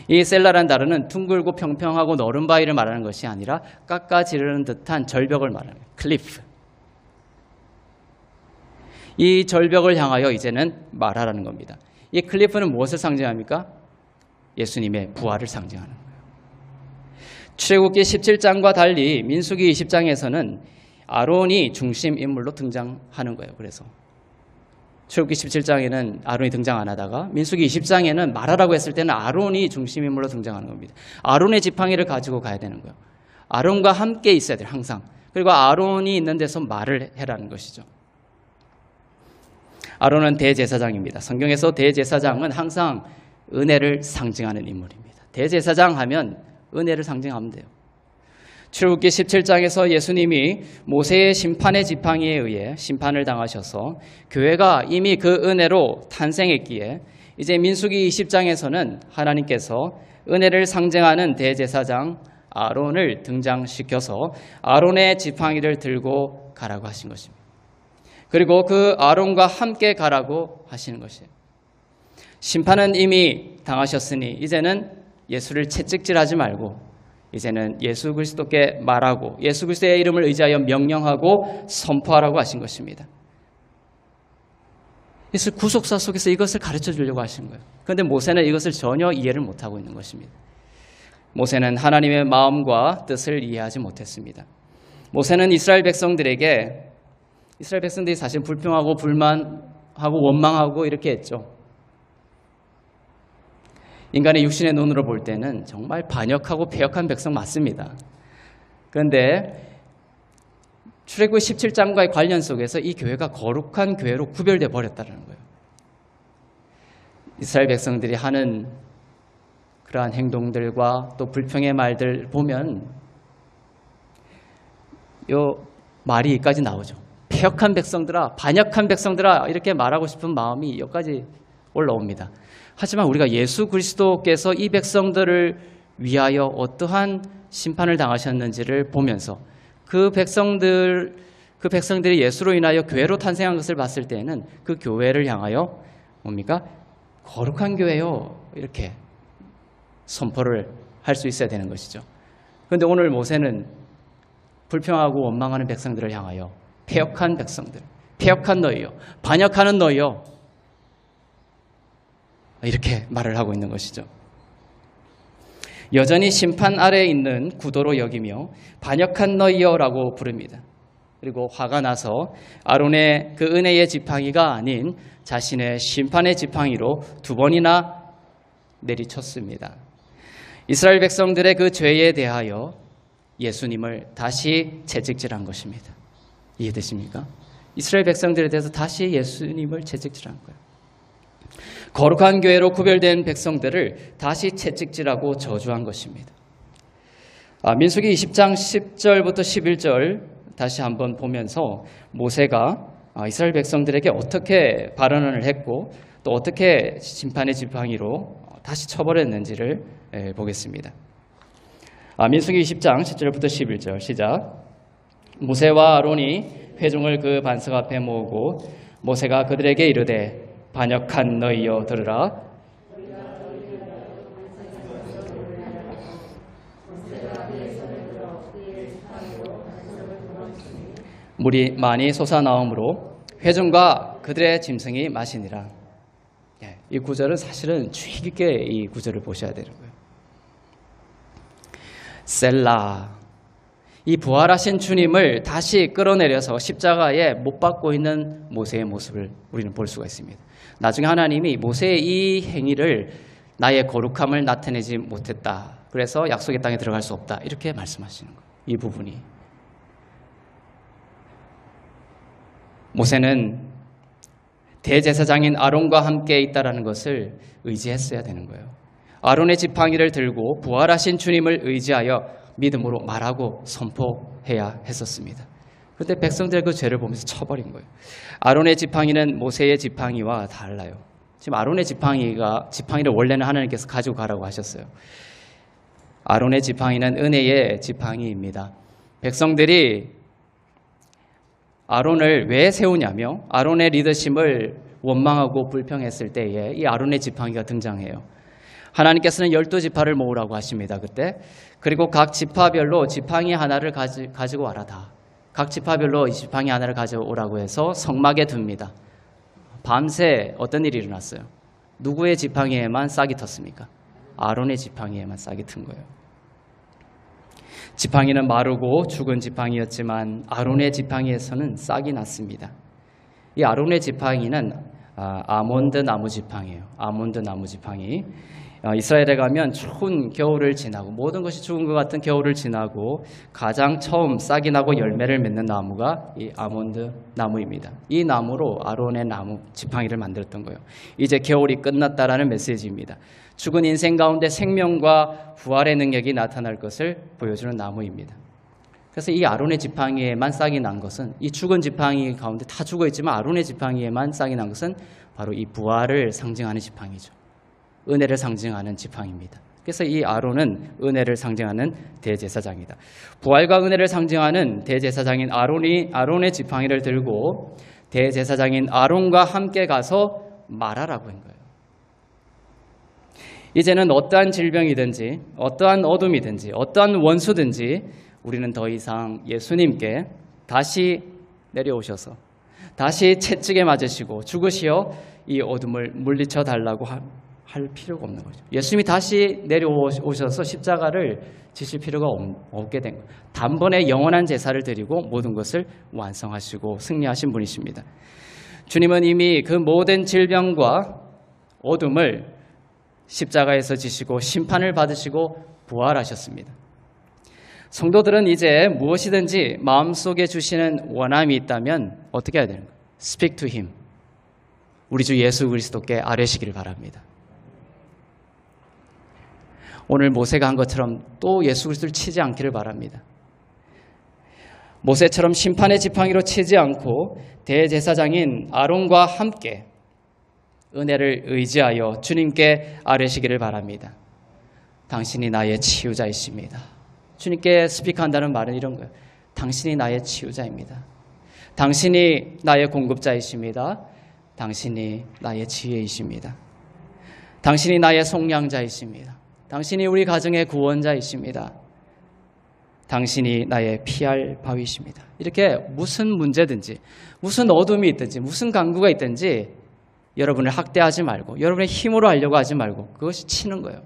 이 셀라라는 단어는 둥글고 평평하고 너른 바위를 말하는 것이 아니라 깎아지르는 듯한 절벽을 말하는 거예요. 클리프. 이 절벽을 향하여 이제는 말하라는 겁니다. 이 클리프는 무엇을 상징합니까? 예수님의 부활을 상징하는 거예요. 출애굽기 17장과 달리 민수기 20장에서는 아론이 중심 인물로 등장하는 거예요. 그래서 출애굽기 17장에는 아론이 등장 안 하다가 민수기 20장에는 말하라고 했을 때는 아론이 중심 인물로 등장하는 겁니다. 아론의 지팡이를 가지고 가야 되는 거예요. 아론과 함께 있어야 돼요, 항상. 그리고 아론이 있는 데서 말을 해라는 것이죠. 아론은 대제사장입니다. 성경에서 대제사장은 항상 은혜를 상징하는 인물입니다. 대제사장 하면 은혜를 상징하면 돼요. 출애굽기 17장에서 예수님이 모세의 심판의 지팡이에 의해 심판을 당하셔서 교회가 이미 그 은혜로 탄생했기에 이제 민수기 20장에서는 하나님께서 은혜를 상징하는 대제사장 아론을 등장시켜서 아론의 지팡이를 들고 가라고 하신 것입니다. 그리고 그 아론과 함께 가라고 하시는 것이에요. 심판은 이미 당하셨으니 이제는 예수를 채찍질하지 말고 이제는 예수 그리스도께 말하고 예수 그리스도의 이름을 의지하여 명령하고 선포하라고 하신 것입니다. 예수 구속사 속에서 이것을 가르쳐 주려고 하신 거예요. 그런데 모세는 이것을 전혀 이해를 못하고 있는 것입니다. 모세는 하나님의 마음과 뜻을 이해하지 못했습니다. 모세는 이스라엘 백성들에게 이스라엘 백성들이 사실 불평하고 불만하고 원망하고 이렇게 했죠. 인간의 육신의 눈으로 볼 때는 정말 반역하고 패역한 백성 맞습니다. 그런데 출애굽기 17장과의 관련 속에서 이 교회가 거룩한 교회로 구별되어 버렸다는 거예요. 이스라엘 백성들이 하는 그러한 행동들과 또 불평의 말들 보면 요 말이 여기까지 나오죠. 패역한 백성들아, 반역한 백성들아 이렇게 말하고 싶은 마음이 여기까지 올라옵니다. 하지만 우리가 예수 그리스도께서 이 백성들을 위하여 어떠한 심판을 당하셨는지를 보면서 그 백성들이 예수로 인하여 교회로 탄생한 것을 봤을 때에는 그 교회를 향하여 뭡니까? 거룩한 교회요 이렇게 선포를 할 수 있어야 되는 것이죠. 그런데 오늘 모세는 불평하고 원망하는 백성들을 향하여 패역한 백성들, 패역한 너희요, 반역하는 너희요 이렇게 말을 하고 있는 것이죠. 여전히 심판 아래에 있는 구도로 여기며 반역한 너희여라고 부릅니다. 그리고 화가 나서 아론의 그 은혜의 지팡이가 아닌 자신의 심판의 지팡이로 2번이나 내리쳤습니다. 이스라엘 백성들의 그 죄에 대하여 예수님을 다시 채찍질한 것입니다. 이해되십니까? 이스라엘 백성들에 대해서 다시 예수님을 채찍질한 거예요. 거룩한 교회로 구별된 백성들을 다시 채찍질하고 저주한 것입니다. 민수기 20장 10절부터 11절 다시 한번 보면서 모세가 이스라엘 백성들에게 어떻게 발언을 했고 또 어떻게 심판의 지팡이로 다시 처벌했는지를 보겠습니다. 민수기 20장 10절부터 11절 시작. 모세와 아론이 회중을 그 반석 앞에 모으고 모세가 그들에게 이르되 반역한 너희여 들으라. 물이 많이 솟아나오므로 회중과 그들의 짐승이 마시니라. 이 구절은 사실은 주의 깊게 이 구절을 보셔야 되는 거예요. 셀라. 이 부활하신 주님을 다시 끌어내려서 십자가에 못 박고 있는 모세의 모습을 우리는 볼 수가 있습니다. 나중에 하나님이 모세의 이 행위를 나의 거룩함을 나타내지 못했다. 그래서 약속의 땅에 들어갈 수 없다. 이렇게 말씀하시는 거예요. 이 부분이. 모세는 대제사장인 아론과 함께 있다라는 것을 의지했어야 되는 거예요. 아론의 지팡이를 들고 부활하신 주님을 의지하여 믿음으로 말하고 선포해야 했었습니다. 그런데 백성들 그 죄를 보면서 쳐버린 거예요. 아론의 지팡이는 모세의 지팡이와 달라요. 지금 아론의 지팡이를 원래는 하나님께서 가지고 가라고 하셨어요. 아론의 지팡이는 은혜의 지팡이입니다. 백성들이 아론을 왜 세우냐며 아론의 리더십을 원망하고 불평했을 때에 이 아론의 지팡이가 등장해요. 하나님께서는 12지파를 모으라고 하십니다. 그때. 그리고 각 지파별로 지팡이 하나를 가지고 와라 다. 각 지파별로 이 지팡이 하나를 가져오라고 해서 성막에 둡니다. 밤새 어떤 일이 일어났어요? 누구의 지팡이에만 싹이 텄습니까? 아론의 지팡이에만 싹이 튼 거예요. 지팡이는 마르고 죽은 지팡이였지만 아론의 지팡이에서는 싹이 났습니다. 이 아론의 지팡이는 아몬드 나무 지팡이에요. 아몬드 나무 지팡이. 이스라엘에 가면 추운 겨울을 지나고 모든 것이 죽은 것 같은 겨울을 지나고 가장 처음 싹이 나고 열매를 맺는 나무가 이 아몬드 나무입니다. 이 나무로 아론의 나무 지팡이를 만들었던 거예요. 이제 겨울이 끝났다라는 메시지입니다. 죽은 인생 가운데 생명과 부활의 능력이 나타날 것을 보여주는 나무입니다. 그래서 이 아론의 지팡이에만 싹이 난 것은, 이 죽은 지팡이 가운데 다 죽어 있지만 아론의 지팡이에만 싹이 난 것은 바로 이 부활을 상징하는 지팡이죠. 은혜를 상징하는 지팡이입니다. 그래서 이 아론은 은혜를 상징하는 대제사장이다. 부활과 은혜를 상징하는 대제사장인 아론의 지팡이를 들고 대제사장인 아론과 함께 가서 말하라고 한 거예요. 이제는 어떠한 질병이든지 어떠한 어둠이든지 어떠한 원수든지 우리는 더 이상 예수님께 다시 내려오셔서 다시 채찍에 맞으시고 죽으시어 이 어둠을 물리쳐 달라고 할 필요가 없는 거죠. 예수님이 다시 내려오셔서 십자가를 지실 필요가 없게 된 거예요. 단번에 영원한 제사를 드리고 모든 것을 완성하시고 승리하신 분이십니다. 주님은 이미 그 모든 질병과 어둠을 십자가에서 지시고 심판을 받으시고 부활하셨습니다. 성도들은 이제 무엇이든지 마음속에 주시는 원함이 있다면 어떻게 해야 되는 거예요? Speak to him. 우리 주 예수 그리스도께 아뢰시기를 바랍니다. 오늘 모세가 한 것처럼 또 예수 그리스도를 치지 않기를 바랍니다. 모세처럼 심판의 지팡이로 치지 않고 대제사장인 아론과 함께 은혜를 의지하여 주님께 아뢰시기를 바랍니다. 당신이 나의 치유자이십니다. 주님께 스피크한다는 말은 이런 거예요. 당신이 나의 치유자입니다. 당신이 나의 공급자이십니다. 당신이 나의 지혜이십니다. 당신이 나의 속량자이십니다. 당신이 우리 가정의 구원자이십니다. 당신이 나의 피할 바위이십니다. 이렇게 무슨 문제든지 무슨 어둠이 있든지 무슨 강구가 있든지 여러분을 학대하지 말고 여러분의 힘으로 하려고 하지 말고 그것이 치는 거예요.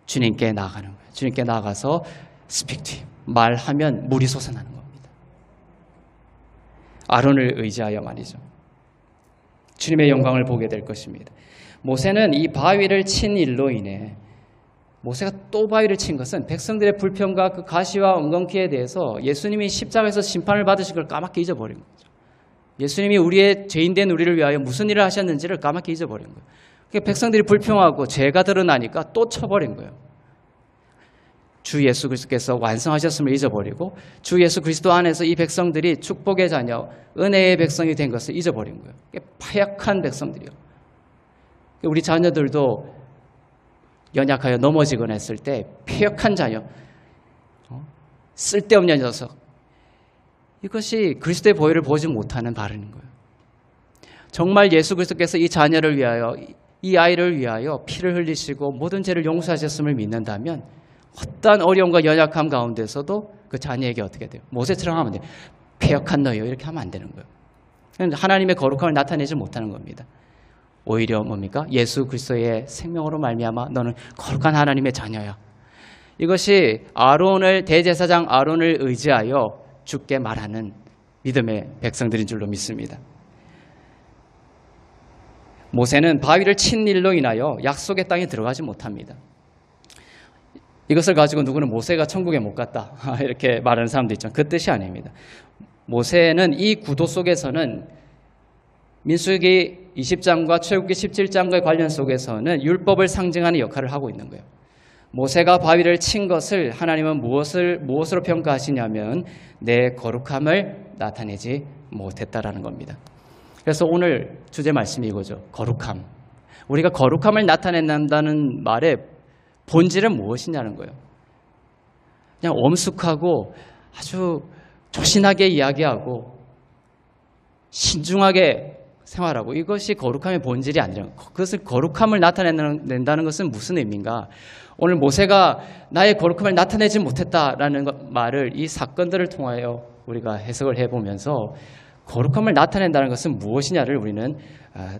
주님께 나아가는 거예요. 주님께 나아가서 speak to him. 말하면 물이 솟아나는 겁니다. 아론을 의지하여 말이죠. 주님의 영광을 보게 될 것입니다. 모세는 이 바위를 친 일로 인해 모세가 또 바위를 친 것은 백성들의 불평과 그 가시와 엉겅퀴에 대해서 예수님이 십자가에서 심판을 받으신 걸 까맣게 잊어버린 거죠. 예수님이 우리의 죄인된 우리를 위하여 무슨 일을 하셨는지를 까맣게 잊어버린 거예요. 그러니까 백성들이 불평하고 죄가 드러나니까 또 쳐버린 거예요. 주 예수 그리스도께서 완성하셨음을 잊어버리고 주 예수 그리스도 안에서 이 백성들이 축복의 자녀, 은혜의 백성이 된 것을 잊어버린 거예요. 파약한 백성들이요. 우리 자녀들도 연약하여 넘어지거나 했을 때 폐역한 자녀, 쓸데없는 녀석, 이것이 그리스도의 보혈을 보지 못하는 발언인 거예요. 정말 예수 그리스도께서 이 자녀를 위하여, 이 아이를 위하여 피를 흘리시고 모든 죄를 용서하셨음을 믿는다면 어떠한 어려움과 연약함 가운데서도 그 자녀에게 어떻게 돼요? 모세처럼 하면 돼요. 폐역한 너요, 이렇게 하면 안 되는 거예요. 하나님의 거룩함을 나타내지 못하는 겁니다. 오히려 뭡니까? 예수 그리스도의 생명으로 말미암아 너는 거룩한 하나님의 자녀야. 이것이 대제사장 아론을 의지하여 주께 말하는 믿음의 백성들인 줄로 믿습니다. 모세는 바위를 친 일로 인하여 약속의 땅에 들어가지 못합니다. 이것을 가지고 누구는 모세가 천국에 못 갔다 이렇게 말하는 사람도 있죠. 그 뜻이 아닙니다. 모세는 이 구도 속에서는 민수기 20장과 출애굽기 17장과의 관련 속에서는 율법을 상징하는 역할을 하고 있는 거예요. 모세가 바위를 친 것을 하나님은 무엇으로 평가하시냐면 내 거룩함을 나타내지 못했다라는 겁니다. 그래서 오늘 주제 말씀이 이거죠. 거룩함. 우리가 거룩함을 나타낸다는 말의 본질은 무엇이냐는 거예요. 그냥 엄숙하고 아주 조신하게 이야기하고 신중하게 생활하고 이것이 거룩함의 본질이 아니라 그것을 거룩함을 나타낸다는 것은 무슨 의미인가? 오늘 모세가 나의 거룩함을 나타내지 못했다라는 말을 이 사건들을 통하여 우리가 해석을 해보면서 거룩함을 나타낸다는 것은 무엇이냐를 우리는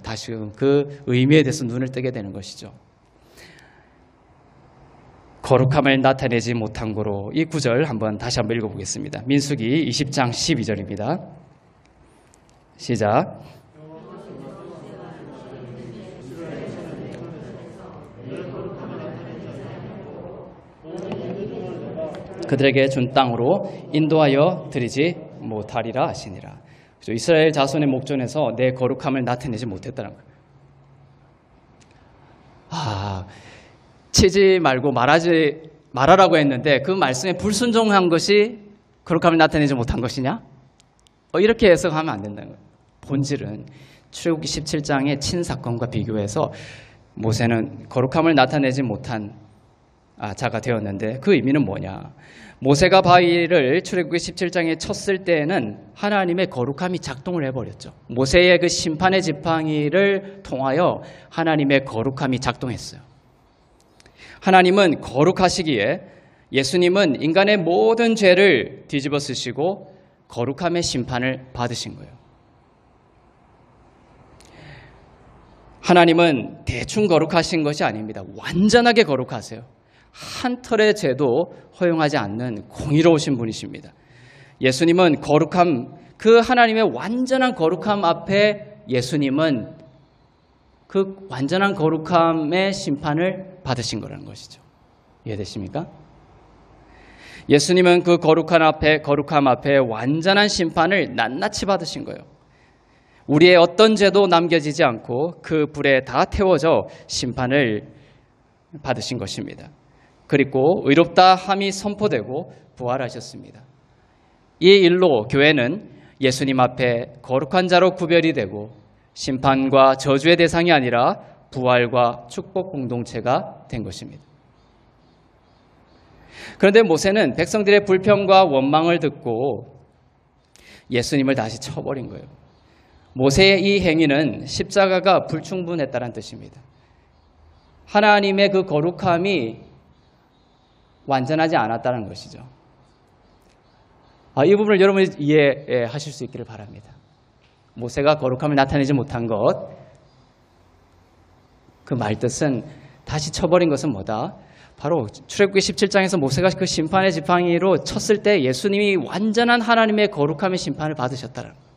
다시금 그 의미에 대해서 눈을 뜨게 되는 것이죠. 거룩함을 나타내지 못한 고로 이 구절 다시 한번 읽어보겠습니다. 민수기 20장 12절입니다. 시작. 그들에게 준 땅으로 인도하여 드리지 못하리라 하시니라. 그래서 이스라엘 자손의 목전에서 내 거룩함을 나타내지 못했다는 거예요. 치지 말고 말하라고 했는데 그 말씀에 불순종한 것이 거룩함을 나타내지 못한 것이냐? 이렇게 해석하면 안 된다는 거예요. 본질은 출애굽기 17장의 친사건과 비교해서 모세는 거룩함을 나타내지 못한 자가 되었는데 그 의미는 뭐냐? 모세가 바위를 출애굽기 17장에 쳤을 때에는 하나님의 거룩함이 작동을 해버렸죠. 모세의 그 심판의 지팡이를 통하여 하나님의 거룩함이 작동했어요. 하나님은 거룩하시기에 예수님은 인간의 모든 죄를 뒤집어 쓰시고 거룩함의 심판을 받으신 거예요. 하나님은 대충 거룩하신 것이 아닙니다. 완전하게 거룩하세요. 한 털의 죄도 허용하지 않는 공의로우신 분이십니다. 예수님은 거룩함, 그 하나님의 완전한 거룩함 앞에 예수님은 그 완전한 거룩함의 심판을 받으신 거라는 것이죠. 이해되십니까? 예수님은 그 거룩함 앞에 완전한 심판을 낱낱이 받으신 거예요. 우리의 어떤 죄도 남겨지지 않고 그 불에 다 태워져 심판을 받으신 것입니다. 그리고 의롭다 함이 선포되고 부활하셨습니다. 이 일로 교회는 예수님 앞에 거룩한 자로 구별이 되고 심판과 저주의 대상이 아니라 부활과 축복 공동체가 된 것입니다. 그런데 모세는 백성들의 불평과 원망을 듣고 예수님을 다시 쳐버린 거예요. 모세의 이 행위는 십자가가 불충분했다는 뜻입니다. 하나님의 그 거룩함이 완전하지 않았다는 것이죠. 이 부분을 여러분이 이해하실 수 있기를 바랍니다. 모세가 거룩함을 나타내지 못한 것, 그 말뜻은 다시 쳐버린 것은 뭐다? 바로 출애굽기 17장에서 모세가 그 심판의 지팡이로 쳤을 때 예수님이 완전한 하나님의 거룩함의 심판을 받으셨다는 거예요.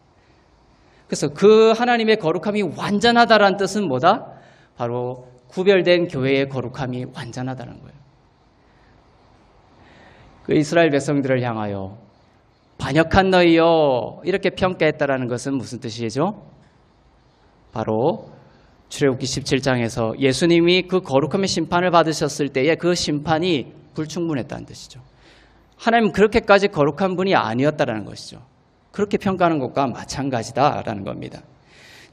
그래서 그 하나님의 거룩함이 완전하다라는 뜻은 뭐다? 바로 구별된 교회의 거룩함이 완전하다는 거예요. 그 이스라엘 백성들을 향하여 반역한 너희여 이렇게 평가했다라는 것은 무슨 뜻이죠? 바로 출애굽기 17장에서 예수님이 그 거룩함의 심판을 받으셨을 때에 그 심판이 불충분했다는 뜻이죠. 하나님은 그렇게까지 거룩한 분이 아니었다라는 것이죠. 그렇게 평가하는 것과 마찬가지다라는 겁니다.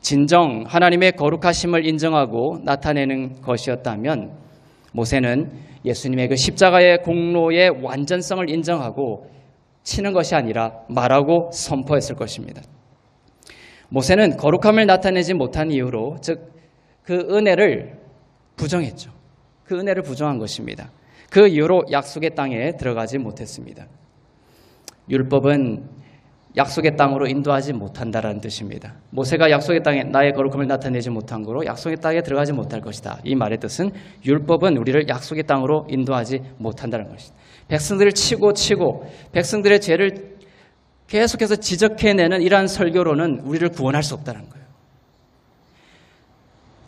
진정 하나님의 거룩하심을 인정하고 나타내는 것이었다면 모세는 예수님의 그 십자가의 공로의 완전성을 인정하고 치는 것이 아니라 말하고 선포했을 것입니다. 모세는 거룩함을 나타내지 못한 이유로 즉 그 은혜를 부정했죠. 그 은혜를 부정한 것입니다. 그 이유로 약속의 땅에 들어가지 못했습니다. 율법은 약속의 땅으로 인도하지 못한다라는 뜻입니다. 모세가 약속의 땅에 나의 거룩함을 나타내지 못한 거로 약속의 땅에 들어가지 못할 것이다. 이 말의 뜻은 율법은 우리를 약속의 땅으로 인도하지 못한다는 것이다. 백성들을 치고 백성들의 죄를 계속해서 지적해내는 이러한 설교로는 우리를 구원할 수 없다는 거예요.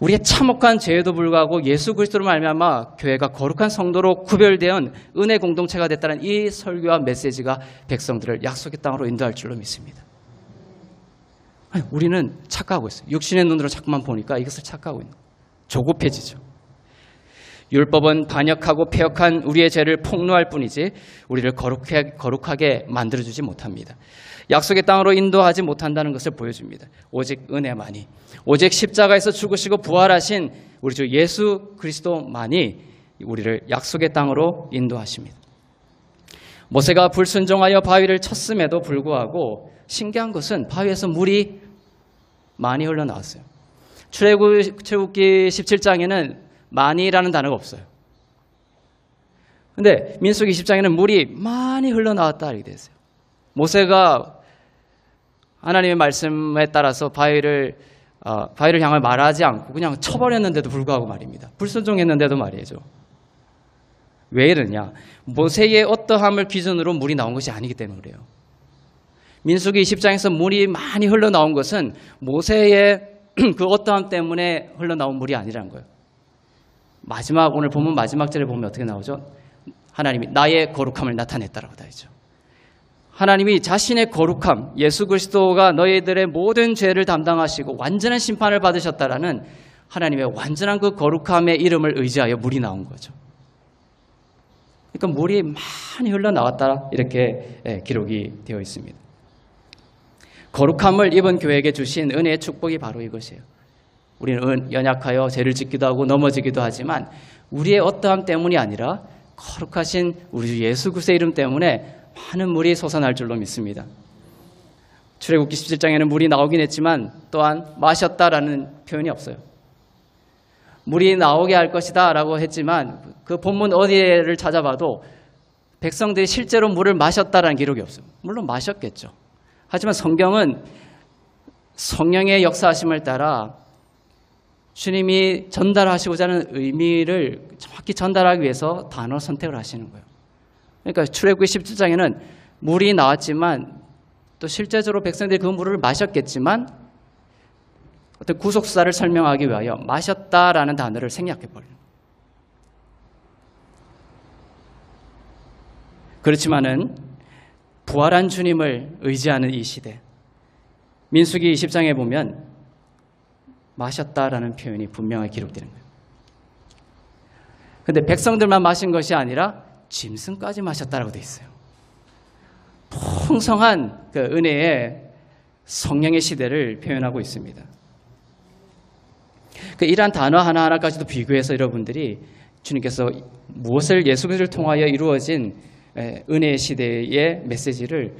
우리의 참혹한 죄에도 불구하고 예수 그리스도로 말미암아 교회가 거룩한 성도로 구별되은 은혜 공동체가 됐다는 이 설교와 메시지가 백성들을 약속의 땅으로 인도할 줄로 믿습니다. 아니, 우리는 착각하고 있어요. 육신의 눈으로 자꾸만 보니까 이것을 착각하고 있는 거예요. 조급해지죠. 율법은 반역하고 패역한 우리의 죄를 폭로할 뿐이지 우리를 거룩하게 만들어주지 못합니다. 약속의 땅으로 인도하지 못한다는 것을 보여줍니다. 오직 은혜만이, 오직 십자가에서 죽으시고 부활하신 우리 주 예수 그리스도만이 우리를 약속의 땅으로 인도하십니다. 모세가 불순종하여 바위를 쳤음에도 불구하고 신기한 것은 바위에서 물이 많이 흘러나왔어요. 출애굽기 17장에는 많이라는 단어가 없어요. 그런데 민수기 10장에는 물이 많이 흘러나왔다 이렇게 되어 있어요. 모세가 하나님의 말씀에 따라서 바위를 향해 말하지 않고 그냥 쳐버렸는데도 불구하고 말입니다. 불순종했는데도 말이죠. 왜 이러냐? 모세의 어떠함을 기준으로 물이 나온 것이 아니기 때문에 그래요. 민수기 20장에서 물이 많이 흘러나온 것은 모세의 그 어떠함 때문에 흘러나온 물이 아니라는 거예요. 오늘 본문 마지막 절에 보면 어떻게 나오죠? 하나님이 나의 거룩함을 나타냈다라고 다 했죠. 하나님이 자신의 거룩함, 예수 그리스도가 너희들의 모든 죄를 담당하시고 완전한 심판을 받으셨다라는 하나님의 완전한 그 거룩함의 이름을 의지하여 물이 나온 거죠. 그러니까 물이 많이 흘러나왔다 이렇게 기록이 되어 있습니다. 거룩함을 입은 교회에게 주신 은혜의 축복이 바로 이것이에요. 우리는 연약하여 죄를 짓기도 하고 넘어지기도 하지만 우리의 어떠함 때문이 아니라 거룩하신 우리 주 예수 그리스도의 이름 때문에 많은 물이 솟아날 줄로 믿습니다. 출애굽기 17장에는 물이 나오긴 했지만 또한 마셨다라는 표현이 없어요. 물이 나오게 할 것이다 라고 했지만 그 본문 어디를 찾아봐도 백성들이 실제로 물을 마셨다라는 기록이 없어요. 물론 마셨겠죠. 하지만 성경은 성령의 역사하심을 따라 주님이 전달하시고자 하는 의미를 정확히 전달하기 위해서 단어 선택을 하시는 거예요. 그러니까 출애굽기 17장에는 물이 나왔지만 또 실제적으로 백성들이 그 물을 마셨겠지만 어떤 구속사를 설명하기 위하여 마셨다라는 단어를 생략해버려요. 그렇지만은 부활한 주님을 의지하는 이 시대, 민수기 20장에 보면 마셨다라는 표현이 분명하게 기록되는 거예요. 그런데 백성들만 마신 것이 아니라 짐승까지 마셨다라고 되어 있어요. 풍성한 그 은혜의 성령의 시대를 표현하고 있습니다. 이러한 단어 하나하나까지도 비교해서 여러분들이 주님께서 무엇을 예수 그리스도를 통하여 이루어진 은혜의 시대의 메시지를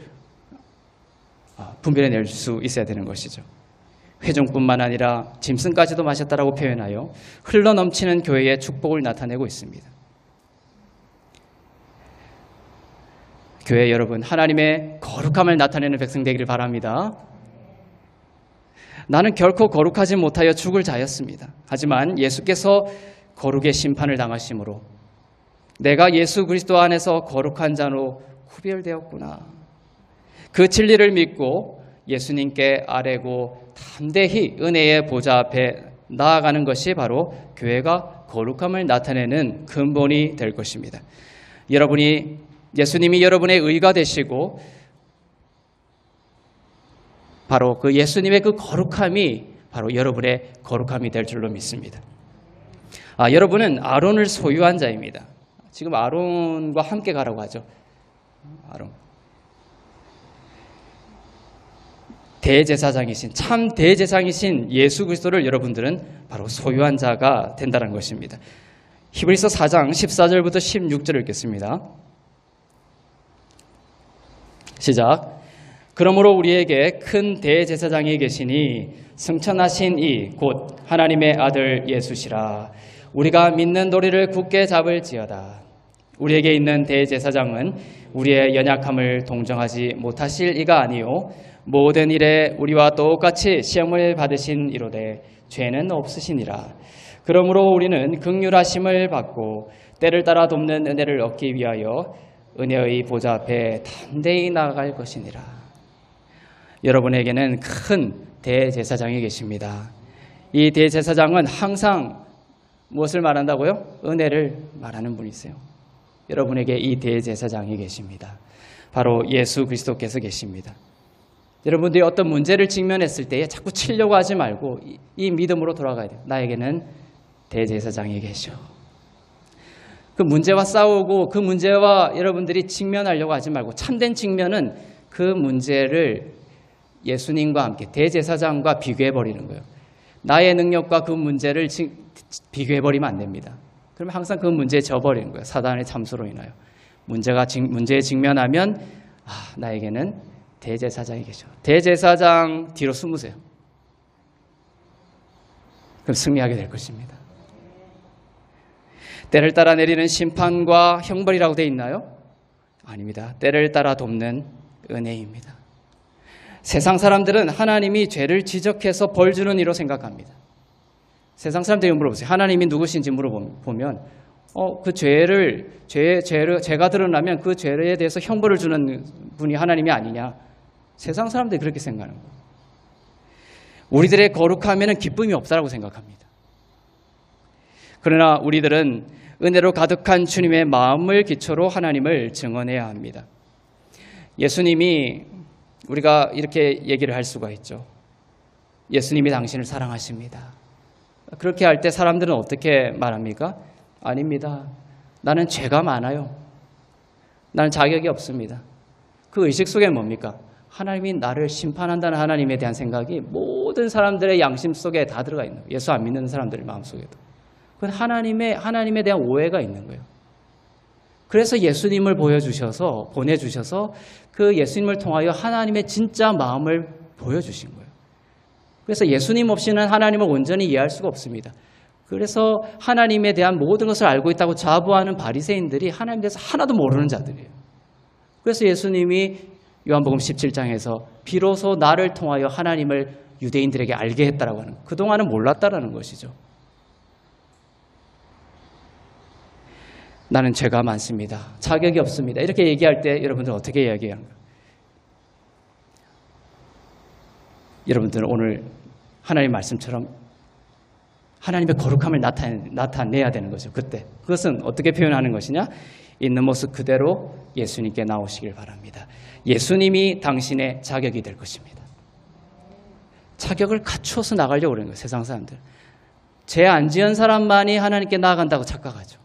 분별해낼 수 있어야 되는 것이죠. 회중뿐만 아니라 짐승까지도 마셨다라고 표현하여 흘러넘치는 교회의 축복을 나타내고 있습니다. 교회 여러분, 하나님의 거룩함을 나타내는 백성 되기를 바랍니다. 나는 결코 거룩하지 못하여 죽을 자였습니다. 하지만 예수께서 거룩의 심판을 당하심으로 내가 예수 그리스도 안에서 거룩한 자로 구별되었구나. 그 진리를 믿고 예수님께 아뢰고 담대히 은혜의 보좌 앞에 나아가는 것이 바로 교회가 거룩함을 나타내는 근본이 될 것입니다. 예수님이 여러분의 의가 되시고 바로 그 예수님의 그 거룩함이 바로 여러분의 거룩함이 될 줄로 믿습니다. 여러분은 아론을 소유한 자입니다. 지금 아론과 함께 가라고 하죠. 아론. 대제사장이신, 참 대제사장이신 예수 그리스도를 여러분들은 바로 소유한 자가 된다는 것입니다. 히브리서 4장 14절부터 16절을 읽겠습니다. 시작. 그러므로 우리에게 큰 대제사장이 계시니 승천하신 이 곧 하나님의 아들 예수시라. 우리가 믿는 도리를 굳게 잡을지어다. 우리에게 있는 대제사장은 우리의 연약함을 동정하지 못하실 이가 아니요 모든 일에 우리와 똑같이 시험을 받으신 이로되 죄는 없으시니라. 그러므로 우리는 긍휼하심을 받고 때를 따라 돕는 은혜를 얻기 위하여 은혜의 보좌 앞에 담대히 나아갈 것이니라. 여러분에게는 큰 대제사장이 계십니다. 이 대제사장은 항상 무엇을 말한다고요? 은혜를 말하는 분이 있어요. 여러분에게 이 대제사장이 계십니다. 바로 예수 그리스도께서 계십니다. 여러분들이 어떤 문제를 직면했을 때에 자꾸 치려고 하지 말고 이 믿음으로 돌아가야 돼요. 나에게는 대제사장이 계셔. 그 문제와 싸우고 그 문제와 여러분들이 직면하려고 하지 말고 참된 직면은 그 문제를 예수님과 함께 대제사장과 비교해버리는 거예요. 나의 능력과 그 문제를 비교해버리면 안 됩니다. 그러면 항상 그 문제에 져버리는 거예요. 사단의 참수로 인하여. 문제에 직면하면 나에게는 대제사장이 계셔. 대제사장 뒤로 숨으세요. 그럼 승리하게 될 것입니다. 때를 따라 내리는 심판과 형벌이라고 되어 있나요? 아닙니다. 때를 따라 돕는 은혜입니다. 세상 사람들은 하나님이 죄를 지적해서 벌 주는 이로 생각합니다. 세상 사람들이 물어보세요. 하나님이 누구신지 물어보면 그 죄가 드러나면 그 죄에 대해서 형벌을 주는 분이 하나님이 아니냐. 세상 사람들이 그렇게 생각하는 거예요. 우리들의 거룩함에는 기쁨이 없다라고 생각합니다. 그러나 우리들은 은혜로 가득한 주님의 마음을 기초로 하나님을 증언해야 합니다. 예수님이 우리가 이렇게 얘기를 할 수가 있죠. 예수님이 당신을 사랑하십니다. 그렇게 할 때 사람들은 어떻게 말합니까? 아닙니다. 나는 죄가 많아요. 나는 자격이 없습니다. 그 의식 속에 뭡니까? 하나님이 나를 심판한다는 하나님에 대한 생각이 모든 사람들의 양심 속에 다 들어가 있는 거예요. 예수 안 믿는 사람들의 마음속에도. 그건 하나님에 대한 오해가 있는 거예요. 그래서 예수님을 보내주셔서 그 예수님을 통하여 하나님의 진짜 마음을 보여주신 거예요. 그래서 예수님 없이는 하나님을 온전히 이해할 수가 없습니다. 그래서 하나님에 대한 모든 것을 알고 있다고 자부하는 바리새인들이 하나님에 대해서 하나도 모르는 자들이에요. 그래서 예수님이 요한복음 17장에서 비로소 나를 통하여 하나님을 유대인들에게 알게 했다라고 하는 거예요. 그동안은 몰랐다라는 것이죠. 나는 죄가 많습니다. 자격이 없습니다. 이렇게 얘기할 때 여러분들은 어떻게 이야기하는가? 여러분들은 오늘 하나님 말씀처럼 하나님의 거룩함을 나타내야 되는 거죠. 그때. 그것은 어떻게 표현하는 것이냐? 있는 모습 그대로 예수님께 나오시길 바랍니다. 예수님이 당신의 자격이 될 것입니다. 자격을 갖추어서 나가려고 그러는 거예요. 세상 사람들. 죄 안 지은 사람만이 하나님께 나아간다고 착각하죠.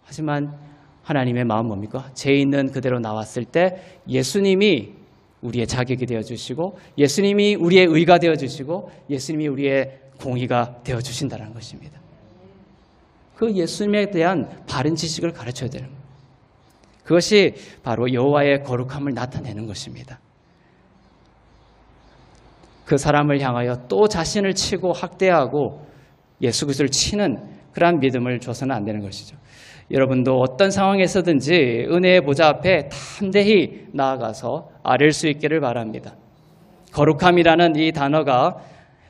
하지만 하나님의 마음은 뭡니까? 죄 있는 그대로 나왔을 때 예수님이 우리의 자격이 되어주시고 예수님이 우리의 의가 되어주시고 예수님이 우리의 공의가 되어주신다는 것입니다. 그 예수님에 대한 바른 지식을 가르쳐야 되는 거예요. 그것이 바로 여호와의 거룩함을 나타내는 것입니다. 그 사람을 향하여 또 자신을 치고 학대하고 예수 그리스도를 치는 그러한 믿음을 줘서는 안 되는 것이죠. 여러분도 어떤 상황에서든지 은혜의 보좌 앞에 담대히 나아가서 아뢰 수 있기를 바랍니다. 거룩함이라는 이 단어가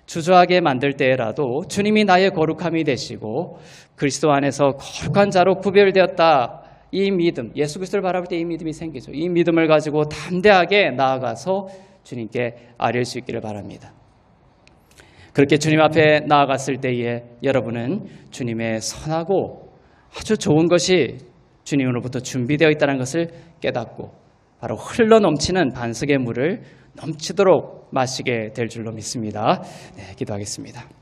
주저하게 만들 때라도 주님이 나의 거룩함이 되시고 그리스도 안에서 거룩한 자로 구별되었다. 이 믿음, 예수 그리스도를 바라볼 때 이 믿음이 생기죠. 이 믿음을 가지고 담대하게 나아가서 주님께 아뢰 수 있기를 바랍니다. 그렇게 주님 앞에 나아갔을 때에 여러분은 주님의 선하고 아주 좋은 것이 주님으로부터 준비되어 있다는 것을 깨닫고 바로 흘러넘치는 반석의 물을 넘치도록 마시게 될 줄로 믿습니다. 네, 기도하겠습니다.